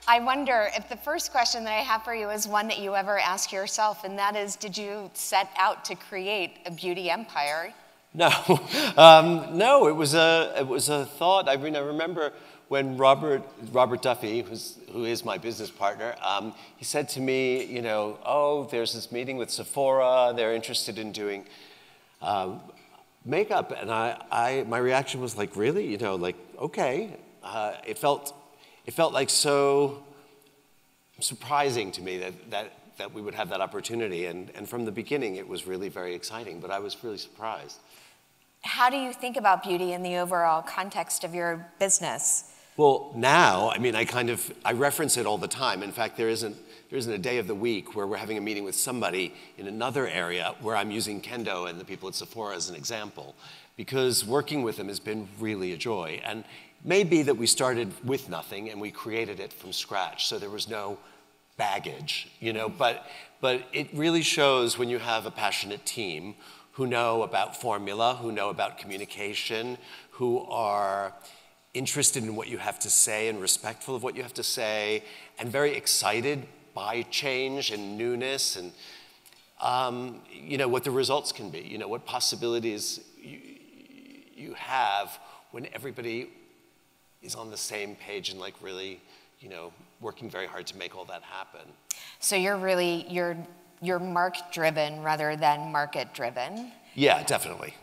I wonder if the first question that I have for you is one that you ever ask yourself, and that is, did you set out to create a beauty empire? No, no, it was a thought. I mean, I remember when Robert Duffy, who is my business partner, he said to me, you know, oh, there's this meeting with Sephora. They're interested in doing makeup, and my reaction was like, really, you know, like, okay. It felt like so surprising to me that we would have that opportunity, and from the beginning, it was really very exciting. But I was really surprised. How do you think about beauty in the overall context of your business? Well, now, I mean, I reference it all the time. In fact, there isn't a day of the week where we're having a meeting with somebody in another area where I'm using Kendo and the people at Sephora as an example, because working with them has been really a joy. And maybe that we started with nothing and we created it from scratch, so there was no baggage, you know, but it really shows when you have a passionate team who know about formula, who know about communication, who are interested in what you have to say and respectful of what you have to say, and very excited by change and newness, and you know, what the results can be, you know, what possibilities you have when everybody is on the same page and like really, you know, working very hard to make all that happen. So you're Marc-driven rather than market-driven? Yeah, definitely.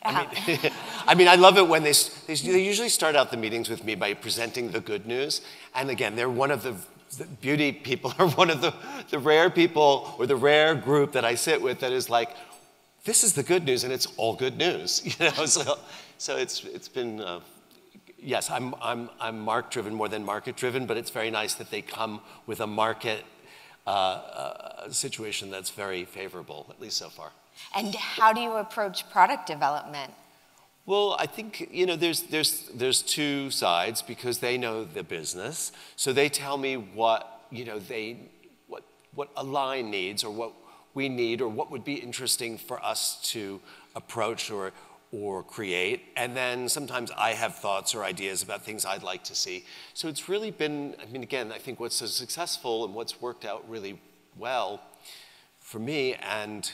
I mean, I love it when they usually start out the meetings with me by presenting the good news. And again, they're one of the beauty people are one of the rare people or the rare group that I sit with that is like, this is the good news and it's all good news, you know. So it's been yes, I'm Marc-driven more than market-driven, but it's very nice that they come with a market situation that's very favorable, at least so far. And how do you approach product development? Well, I think, you know, there's two sides, because they know the business, so they tell me what, you know, what a line needs, or what we need, or what would be interesting for us to approach or create. And then sometimes I have thoughts or ideas about things I'd like to see. So it's really been, I mean, again, I think what's so successful and what's worked out really well for me and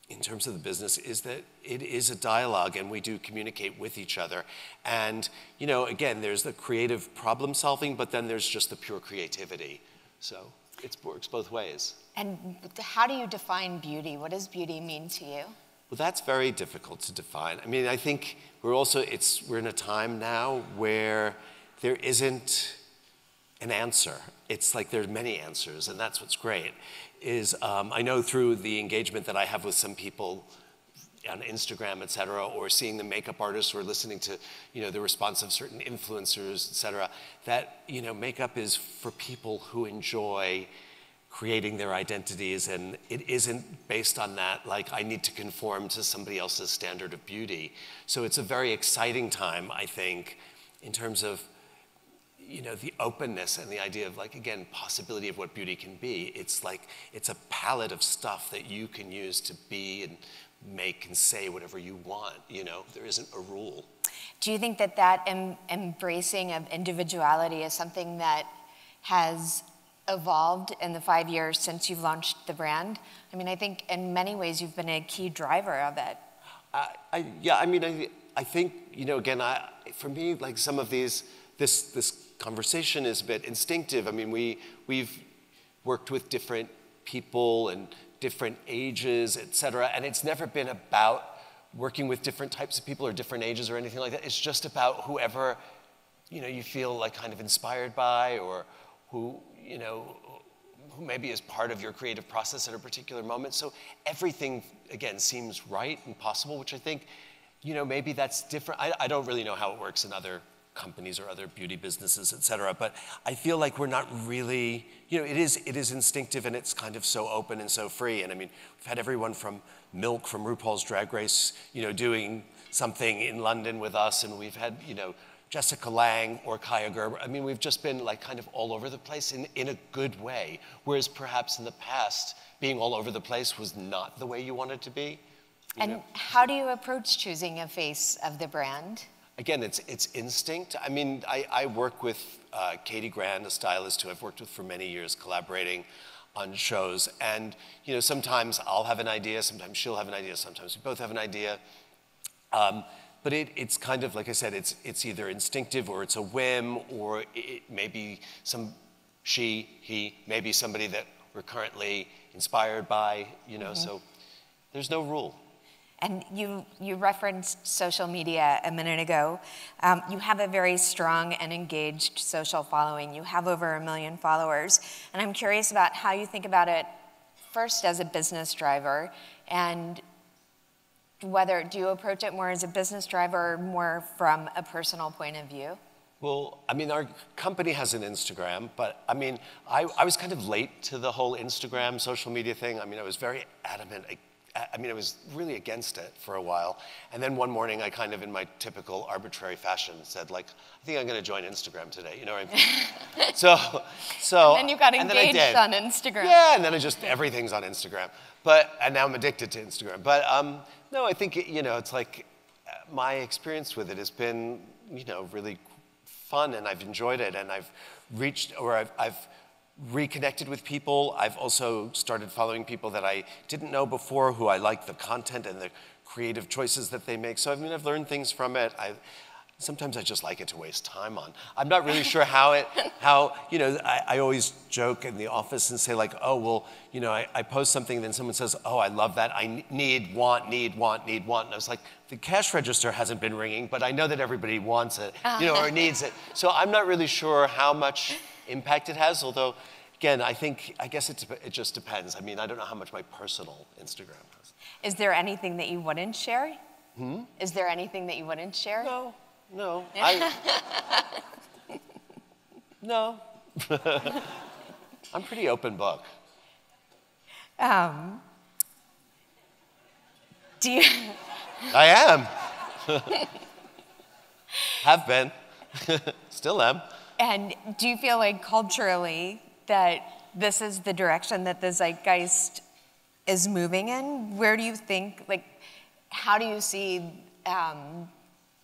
in terms of the business is that it is a dialogue and we do communicate with each other. And, you know, again, there's the creative problem solving, but then there's just the pure creativity. So it works both ways. And how do you define beauty? What does beauty mean to you? Well, that's very difficult to define. I mean, I think we're in a time now where there isn't an answer. It's like there's many answers, and that's what's great. I know through the engagement that I have with some people on Instagram, et cetera, or seeing the makeup artists or listening to, you know, the response of certain influencers, et cetera, that, you know, makeup is for people who enjoy creating their identities, and it isn't based on that, like, I need to conform to somebody else's standard of beauty. So it's a very exciting time, I think, in terms of, you know, the openness and the idea of, like, again, possibility of what beauty can be. It's like, it's a palette of stuff that you can use to be and make and say whatever you want, you know? There isn't a rule. Do you think that embracing of individuality is something that has evolved in the 5 years since you've launched the brand? I mean, I think in many ways you've been a key driver of it. Yeah, I mean, I think, you know, again, for me, like, some of this conversation is a bit instinctive. I mean, we've worked with different people and different ages, et cetera, and it's never been about working with different types of people or different ages or anything like that. It's just about whoever, you know, you feel like kind of inspired by, or who, you know, who maybe is part of your creative process at a particular moment. So everything, again, seems right and possible, which I think, you know, maybe that's different. I don't really know how it works in other companies or other beauty businesses, et cetera, but I feel like we're not really, you know, it is instinctive, and it's kind of so open and so free. And I mean, we've had everyone from Milk, from RuPaul's Drag Race, you know, doing something in London with us, and we've had, you know, Jessica Lange or Kaya Gerber. I mean, we've just been like kind of all over the place in a good way, whereas perhaps in the past, being all over the place was not the way you wanted to be. And how do you approach choosing a face of the brand? again, it's instinct. I mean, I work with Katie Grand, a stylist who I've worked with for many years, collaborating on shows. And, you know, sometimes I'll have an idea, sometimes she'll have an idea, sometimes we both have an idea. But it's kind of, like I said, it's either instinctive or it's a whim, or it may be he, maybe somebody that we're currently inspired by, you know, so there's no rule. And you referenced social media a minute ago. You have a very strong and engaged social following. You have over 1 million followers. And I'm curious about how you think about it first as a business driver, and do you approach it more as a business driver or more from a personal point of view? Well, I mean, our company has an Instagram, but I mean, I was kind of late to the whole Instagram social media thing. I mean, I was very adamant. I mean, I was really against it for a while. And then one morning, I kind of, in my typical arbitrary fashion, said, like, I think I'm going to join Instagram today. You know what I mean? so. And then you got engaged on Instagram. Yeah, and then everything's on Instagram. And now I'm addicted to Instagram. But no, I think, you know, it's like my experience with it has been, you know, really fun, and I've enjoyed it, and I've reconnected with people. I've also started following people that I didn't know before, who I like the content and the creative choices that they make. So I mean, I've learned things from it. Sometimes I just like it to waste time on. I'm not really sure how, you know, I always joke in the office and say, like, oh, well, you know, I post something and then someone says, oh, I love that. I need, want. And I was like, the cash register hasn't been ringing, but I know that everybody wants it, you know, or needs it. So I'm not really sure how much impact it has, although, again, I guess it just depends. I mean, I don't know how much my personal Instagram has. Is there anything that you wouldn't share? Is there anything that you wouldn't share? No. No. I'm pretty open book. Do you? I am. Have been. Still am. And do you feel like culturally that this is the direction that the zeitgeist is moving in? Where do you think, like, how do you see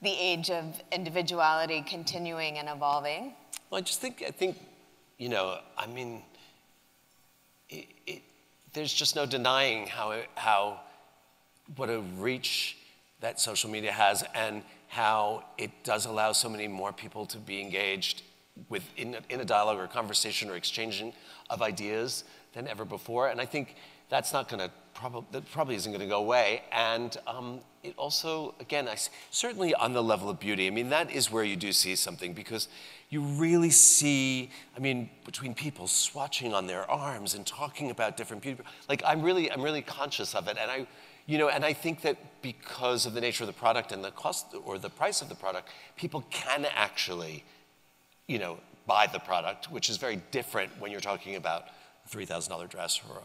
the age of individuality continuing and evolving? Well, I think, you know, I mean, there's just no denying what a reach that social media has, and how it does allow so many more people to be engaged in a dialogue or a conversation or exchanging of ideas than ever before. And I think that's not going to that probably isn't going to go away. And it also, again, certainly on the level of beauty, I mean, that is where you do see something, because you really see, I mean, between people swatching on their arms and talking about different beauty, like I'm really conscious of it. And I think that because of the nature of the product and the cost or the price of the product, people can actually, you know, buy the product, which is very different when you're talking about a $3,000 dress or a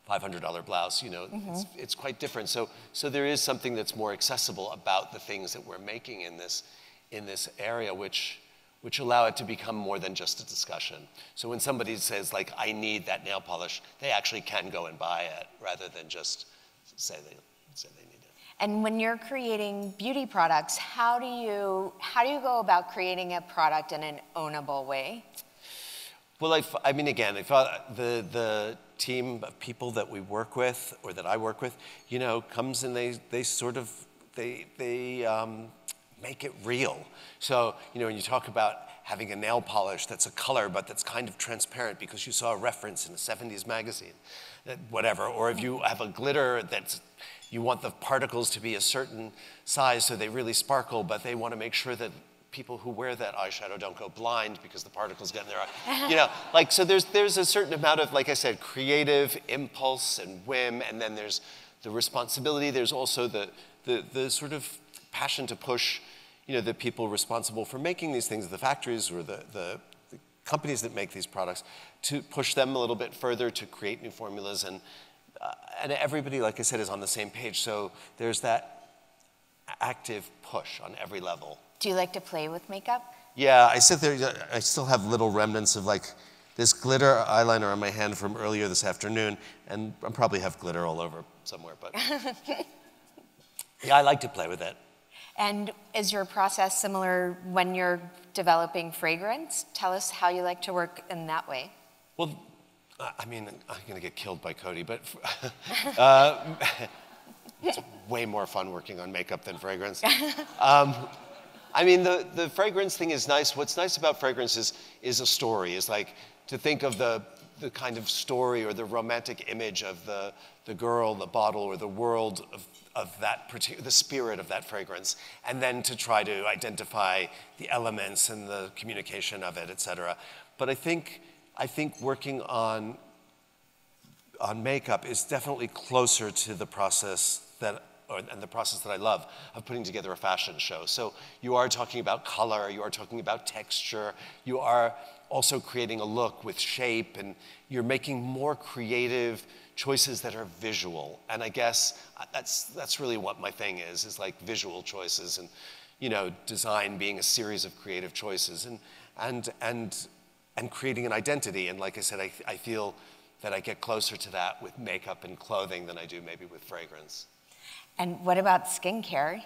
$500 blouse. You know, it's quite different. So there is something that's more accessible about the things that we're making in this area, which allow it to become more than just a discussion. So when somebody says, like, I need that nail polish, they actually can go and buy it rather than just say they need it. And when you're creating beauty products, how do you go about creating a product in an ownable way? Well, I mean, again, I thought the team of people that we work with, or that I work with, you know, comes and they make it real. So, you know, when you talk about having a nail polish that's a color, but that's kind of transparent because you saw a reference in a 70s magazine, whatever, or if you have a glitter you want the particles to be a certain size so they really sparkle, but they want to make sure that people who wear that eyeshadow don't go blind because the particles get in their eye. You know, like, so there's a certain amount of, like I said, creative impulse and whim, and then there's the responsibility. There's also the sort of passion to push, you know, the people responsible for making these things, the factories or the companies that make these products, to push them a little bit further to create new formulas. And everybody, like I said, is on the same page. So there's that active push on every level. Do you like to play with makeup? Yeah, I sit there, I still have little remnants of, like, this glitter eyeliner on my hand from earlier this afternoon, and I probably have glitter all over somewhere, but yeah, I like to play with it. And is your process similar when you're developing fragrance? Tell us how you like to work in that way. Well, I mean, I'm going to get killed by Cody, but it's way more fun working on makeup than fragrance. I mean, the fragrance thing is nice. What's nice about fragrance is a story, is like to think of the kind of story or the romantic image of the girl, the bottle, or the world of that particular, the spirit of that fragrance, and then to try to identify the elements and the communication of it, et cetera. But I think working on makeup is definitely closer to the process and the process that I love of putting together a fashion show. So you are talking about color, you are talking about texture, you are also creating a look with shape, and you're making more creative choices that are visual. And I guess that's really what my thing is like visual choices, and design being a series of creative choices and creating an identity. And like I said, I feel that I get closer to that with makeup and clothing than I do maybe with fragrance. And what about skincare?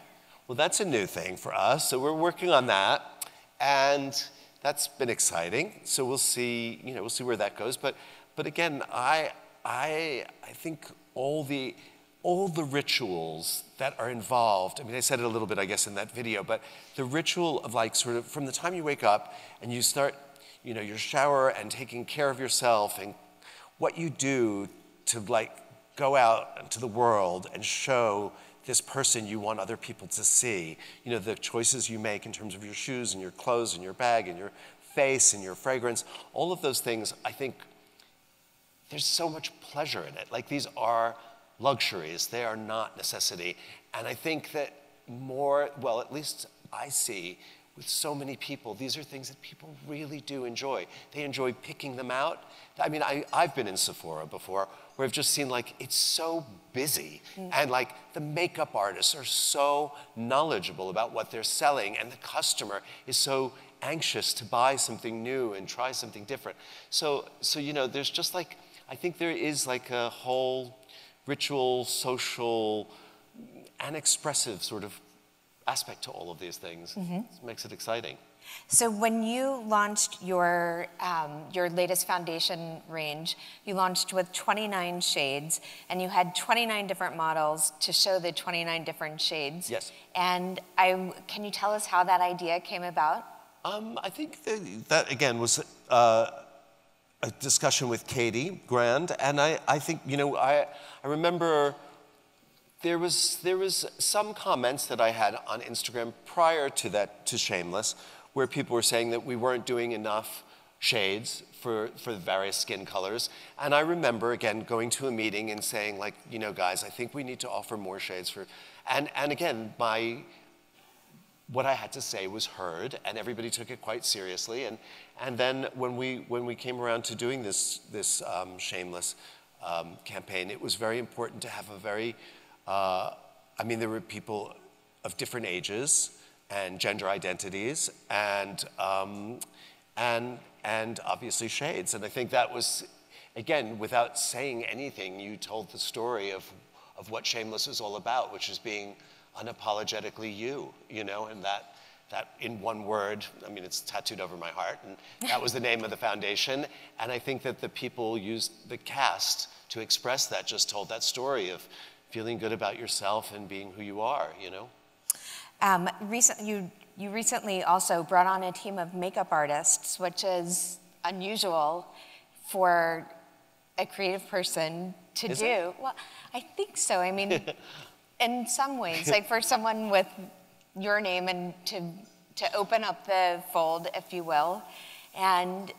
Well, that's a new thing for us, so we're working on that, and that's been exciting. So we'll see, we'll see where that goes. But again, I think all the rituals that are involved. I mean, I said it a little bit, I guess, in that video, but the ritual of like sort of from the time you wake up and you start, your shower and taking care of yourself, and what you do to like go out into the world and show this person you want other people to see. The choices you make in terms of your shoes and your clothes and your bag and your face and your fragrance, all of those things, I think there's so much pleasure in it. Like, these are luxuries, they are not necessity. And I think that at least I see with so many people, these are things that people really do enjoy. They enjoy picking them out. I mean, I've been in Sephora before, where I've just seen like, it's so busy. And like the makeup artists are so knowledgeable about what they're selling, and the customer is so anxious to buy something new and try something different. So there's just like, I think there is like a whole ritual, social, and expressive sort of aspect to all of these things. It makes it exciting. So when you launched your latest foundation range, you launched with 29 shades, and you had 29 different models to show the 29 different shades. Yes. And can you tell us how that idea came about? I think that again was a discussion with Katie Grand, and I think I remember there was some comments that I had on Instagram prior to that, to Shameless, where people were saying that we weren't doing enough shades for the various skin colors. And I remember, again, going to a meeting and saying, like, guys, I think we need to offer more shades for, and again, what I had to say was heard, and everybody took it quite seriously. And then when we came around to doing this Shameless campaign, it was very important to have a very, there were people of different ages and gender identities, and obviously shades. And I think that was, again, without saying anything, you told the story of what Shameless is all about, which is being unapologetically you, and that in one word, I mean, it's tattooed over my heart, and that was the name of the foundation. And I think that the people used the cast to express that, just told that story of feeling good about yourself and being who you are, You recently also brought on a team of makeup artists, which is unusual for a creative person to do. It? Well, I think so. I mean, in some ways, like for someone with your name, and to open up the fold, if you will, and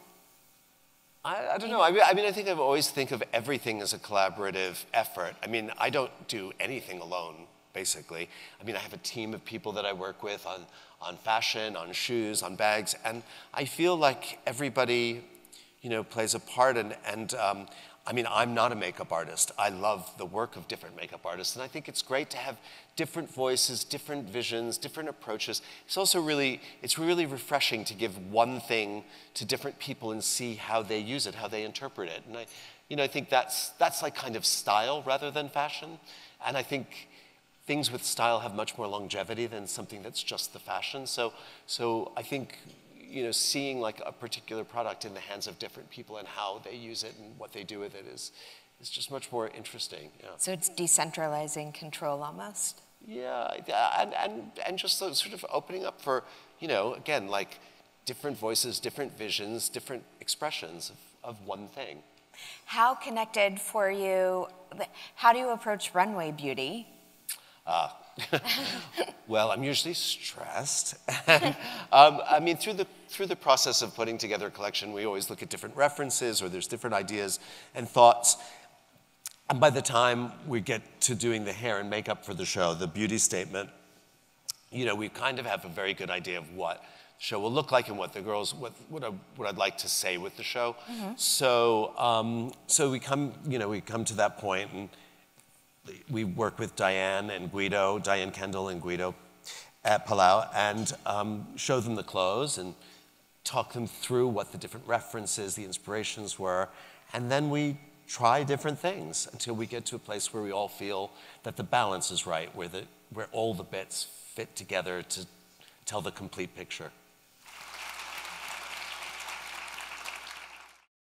I don't know. I mean, I think I've always think of everything as a collaborative effort. I mean, I don't do anything alone, basically. I mean, I have a team of people that I work with on fashion, on shoes, on bags, and I feel like everybody, plays a part. And I mean, I'm not a makeup artist. I love the work of different makeup artists, and I think it's great to have different voices, different visions, different approaches. It's also really refreshing to give one thing to different people and see how they use it, how they interpret it. And I think that's like kind of style rather than fashion. And I think things with style have much more longevity than something that's just the fashion. So I think, seeing like a particular product in the hands of different people and how they use it and what they do with it is just much more interesting. Yeah. So it's decentralizing control almost. Yeah, and just sort of opening up for, again, like different voices, different visions, different expressions of one thing. How connected for you, how do you approach runway beauty? Well, I'm usually stressed. I mean, through the process of putting together a collection, we always look at different references, or there's different ideas and thoughts. And by the time we get to doing the hair and makeup for the show, the beauty statement, we kind of have a very good idea of what the show will look like and what the girls, what I'd like to say with the show. Mm-hmm. So we come to that point, and we work with Diane Kendall and Guido at Palau, and show them the clothes and talk them through what the different references, the inspirations were, and then we try different things until we get to a place where we all feel that the balance is right, where all the bits fit together to tell the complete picture.